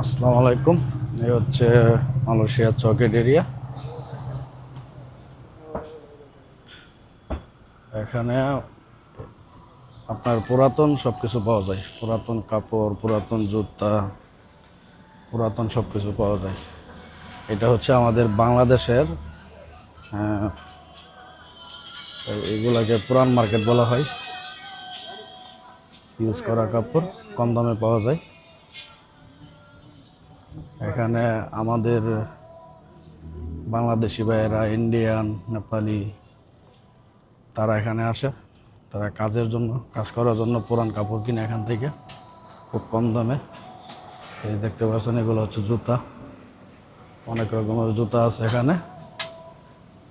আসসালামু আলাইকুম। এই হচ্ছে মালয়েশিয়া চকেট এরিয়া। এখানে আপনার পুরাতন সব কিছু পাওয়া যায়, পুরাতন কাপড়, পুরাতন জুতা, পুরাতন সব কিছু পাওয়া যায়। এটা হচ্ছে আমাদের বাংলাদেশের, এগুলাকে পুরান মার্কেট বলা হয়। ইউজ করা কাপড় কম দামে পাওয়া যায় এখানে। আমাদের বাংলাদেশি ভাইয়েরা, ইন্ডিয়ান, নেপালি, তারা এখানে আসে। তারা কাজের জন্য, কাজ করার জন্য পুরান কাপড় কিনে এখান থেকে খুব কম দামে। এই দেখতে পাচ্ছেন, এগুলো হচ্ছে জুতা। অনেক রকমের জুতা আছে এখানে,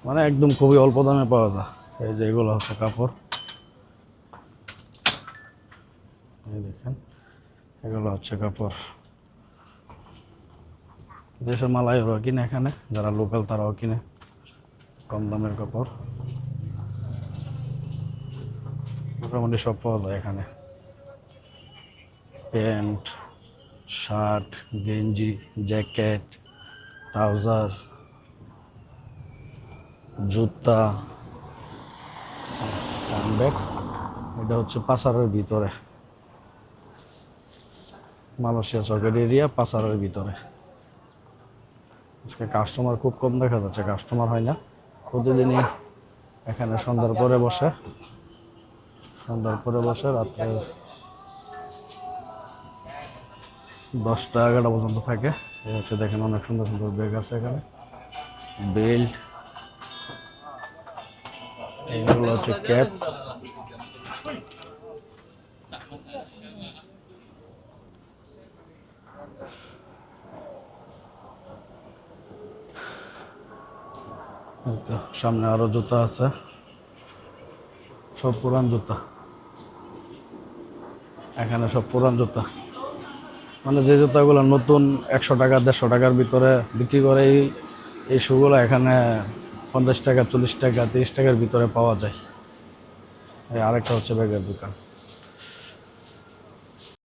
মানে একদম খুবই অল্প দামে পাওয়া যায়। এই যে এগুলো হচ্ছে কাপড়, এই দেখেন, এগুলো হচ্ছে কাপড়। দেশের মালাইরাও কিনে এখানে, যারা লোকাল তারাও কিনে কম দামের কাপড়। মোটামুটি সব পাওয়া যায় এখানে, প্যান্ট, শার্ট, গেঞ্জি, জ্যাকেট, ট্রাউজার, জুতা, হ্যান্ডব্যাগ। এটা হচ্ছে পাসারের ভিতরে, মালয়েশিয়া চকেট এরিয়া পাসারের ভিতরে। আজকে কাস্টমার খুব কম দেখা যাচ্ছে, কাস্টমার হয় না। প্রতিদিনই এখানে সন্ধ্যার পরে বসে, রাত্রে 10টা 11টা পর্যন্ত থাকে। এই হচ্ছে দেখেন, অনেক সুন্দর সুন্দর ব্যাগ আছে এখানে, বেল্ট, এইগুলো হচ্ছে ক্যাপ। সামনে আরো জুতা আছে, সব পুরান জুতা। এখানে সব পুরান জুতা, মানে যে জুতাগুলো নতুন 100 টাকা 150 টাকার ভিতরে বিক্রি করে, এই শুগুলো এখানে 50 টাকা 40 টাকা 30 টাকার ভিতরে পাওয়া যায়। এই আরেকটা হচ্ছে ব্যাগের দোকান।